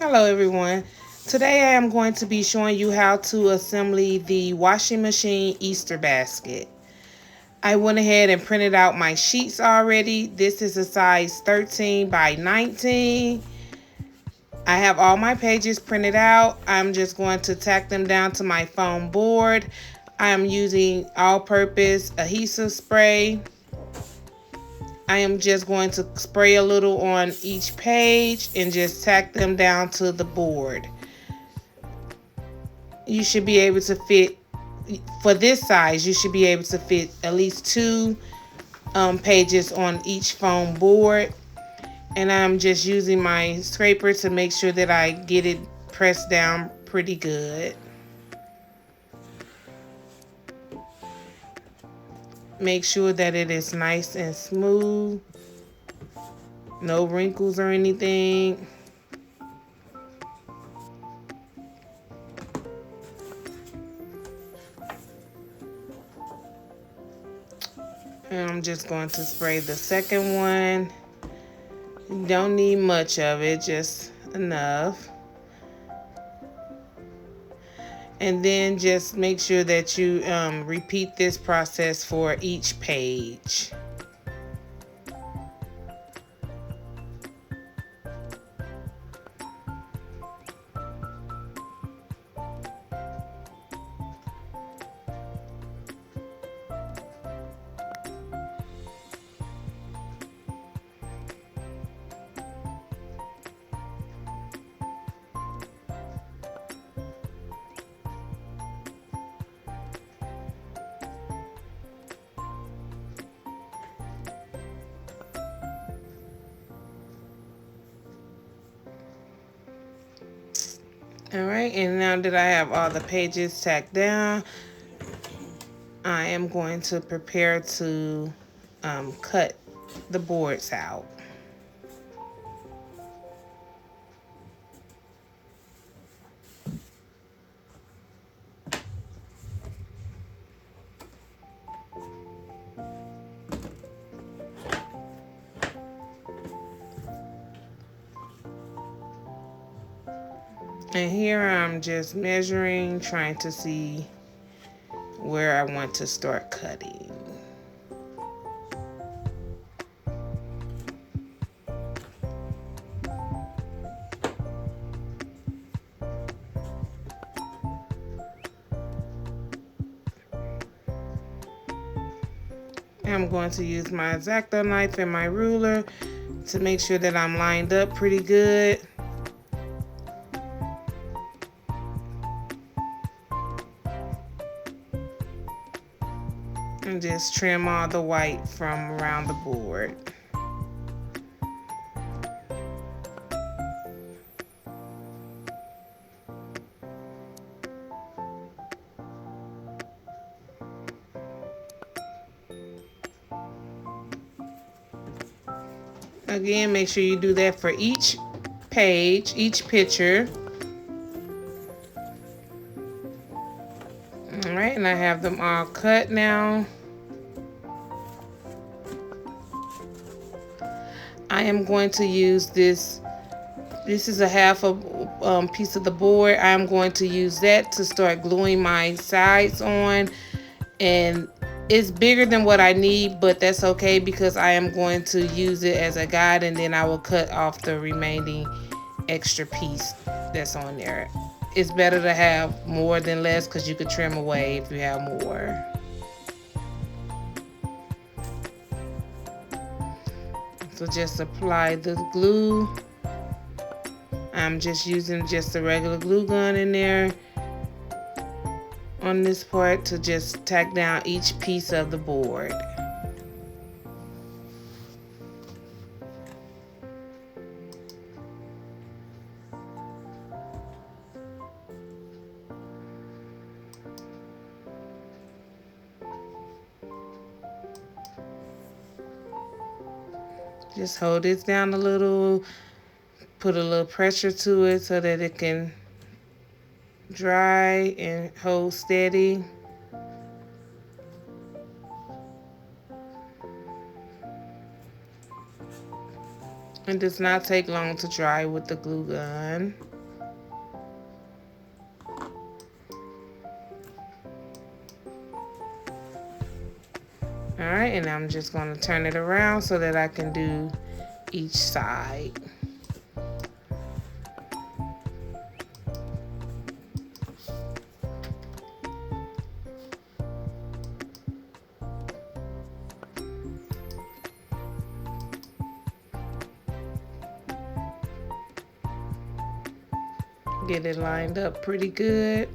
Hello everyone. Today I am going to be showing you how to assemble the washing machine Easter basket. I went ahead and printed out my sheets already. This is a size 13 by 19. I have all my pages printed out. I'm just going to tack them down to my foam board. I am using all-purpose adhesive spray. I am just going to spray a little on each page and just tack them down to the board. You should be able to fit, for this size, you should be able to fit at least two pages on each foam board. And I'm just using my scraper to make sure that I get it pressed down pretty good. Make sure that it is nice and smooth. No wrinkles or anything. And I'm just going to spray the second one. You don't need much of it, just enough. And then just make sure that you repeat this process for each page. Alright, and now that I have all the pages tacked down, I am going to prepare to cut the boards out. And here I'm just measuring, trying to see where I want to start cutting. I'm going to use my X-Acto knife and my ruler to make sure that I'm lined up pretty good. And just trim all the white from around the board. Again, make sure you do that for each page, each picture. All right, and I have them all cut now. I am going to use this. This is a half a piece of the board. I'm going to use that to start gluing my sides on. And it's bigger than what I need, but that's okay because I am going to use it as a guide, and then I will cut off the remaining extra piece that's on there. It's better to have more than less because you could trim away if you have more. So just apply the glue. I'm just using just a regular glue gun in there on this part to just tack down each piece of the board. Just hold this down a little, put a little pressure to it so that it can dry and hold steady. It does not take long to dry with the glue gun. Alright, and I'm just going to turn it around so that I can do each side. Get it lined up pretty good.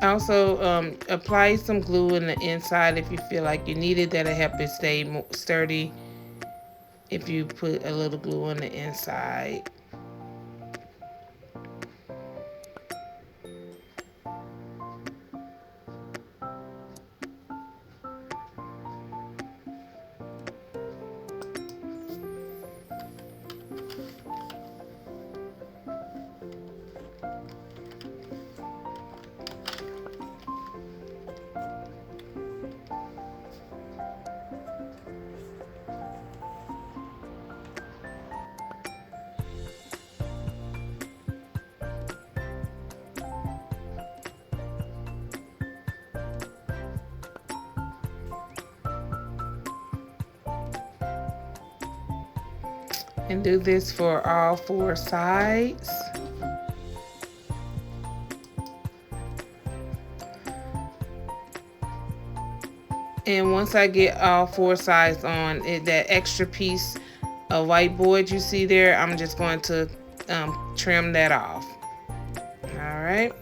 Also, apply some glue in the inside if you feel like you need it. That'll help it stay more sturdy if you put a little glue on the inside. And do this for all 4 sides. And once I get all 4 sides on it, that extra piece of whiteboard you see there, I'm just going to trim that off. All right.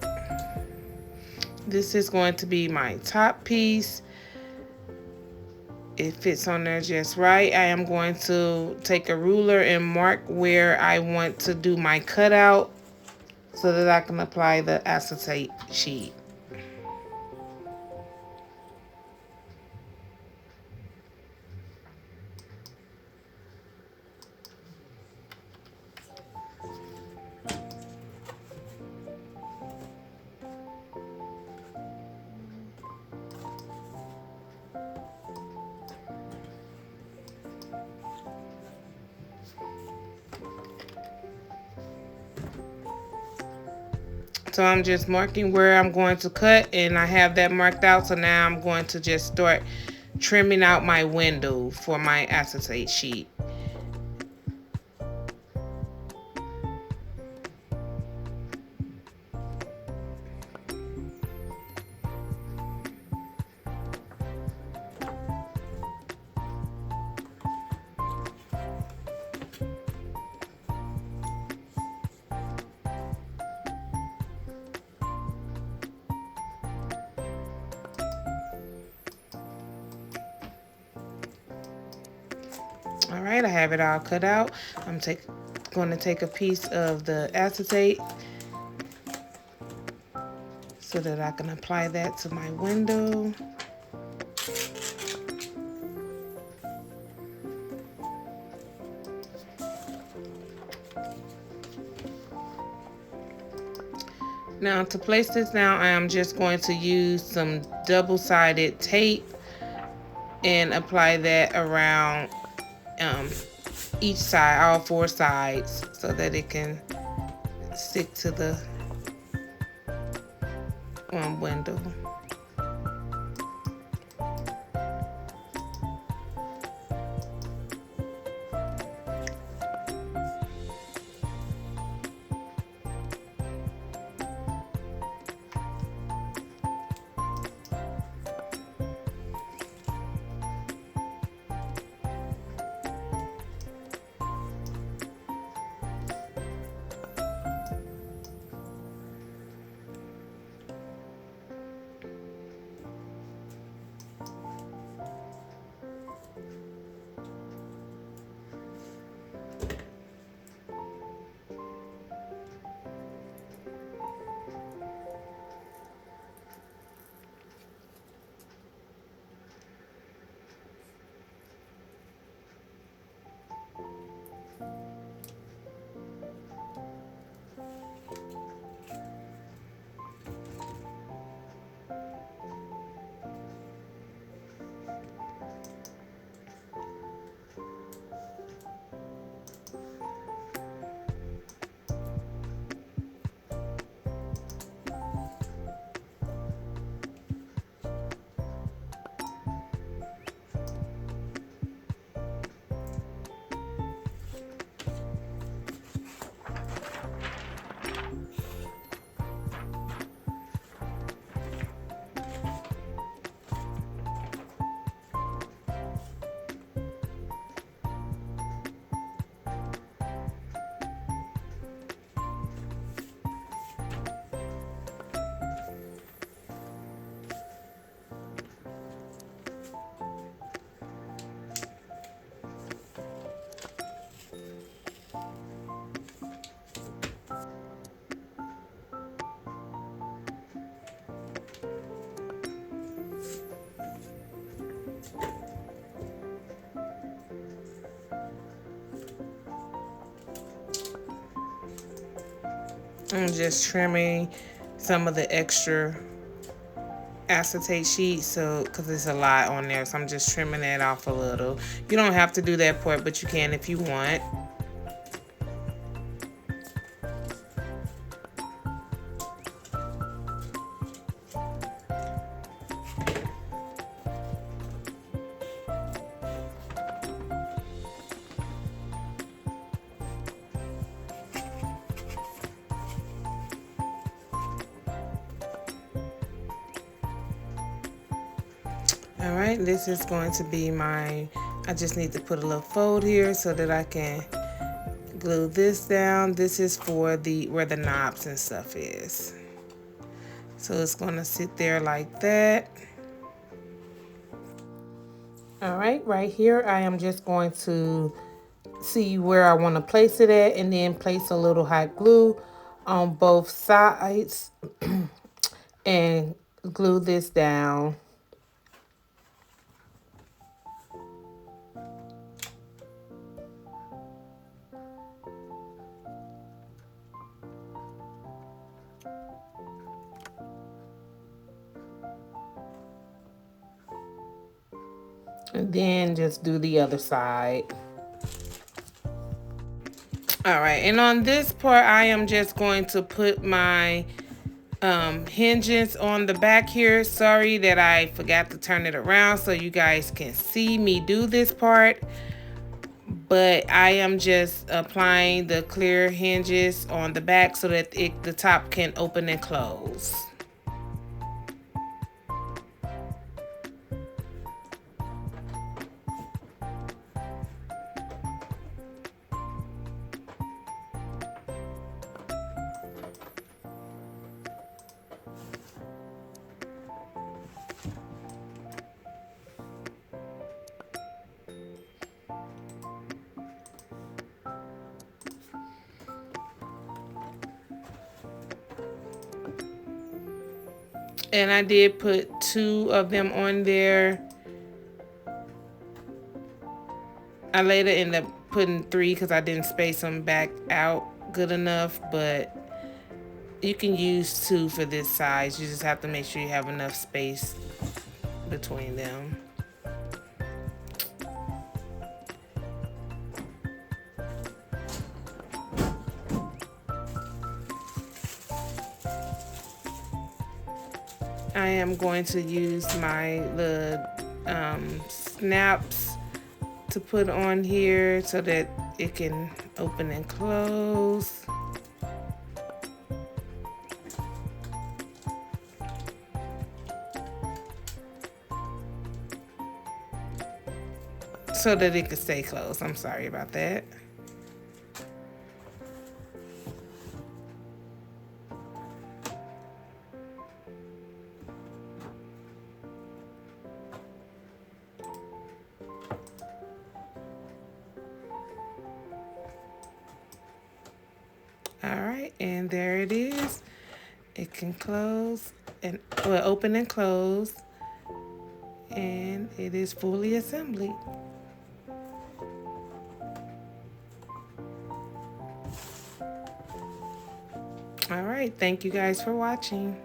This is going to be my top piece. It fits on there just right. I am going to take a ruler and mark where I want to do my cutout so that I can apply the acetate sheet. So I'm just marking where I'm going to cut, and I have that marked out. So now I'm going to just start trimming out my window for my acetate sheet. All right, I have it all cut out. I'm going to take a piece of the acetate so that I can apply that to my window. Now to place this down, I am just going to use some double-sided tape and apply that around each side, all 4 sides, so that it can stick to the window. I'm just trimming some of the extra acetate sheet, so because there's a lot on there, so I'm just trimming that off a little. You don't have to do that part, but you can if you want. All right, this is going to be my, I just need to put a little fold here so that I can glue this down. This is for the where the knobs and stuff is. So it's going to sit there like that. All right here I am just going to see where I want to place it at, and then place a little hot glue on both sides and glue this down. And then just do the other side. All right, and on this part, I am just going to put my hinges on the back here. Sorry that I forgot to turn it around so you guys can see me do this part. But I am just applying the clear hinges on the back so that the top can open and close. And I did put 2 of them on there. I later ended up putting 3 because I didn't space them back out good enough, but you can use 2 for this size. You just have to make sure you have enough space between them. I am going to use the snaps to put on here so that it can open and close. So that it can stay closed. I'm sorry about that. All right, and there it is. It can close and open and close, and it is fully assembled. All right, thank you guys for watching.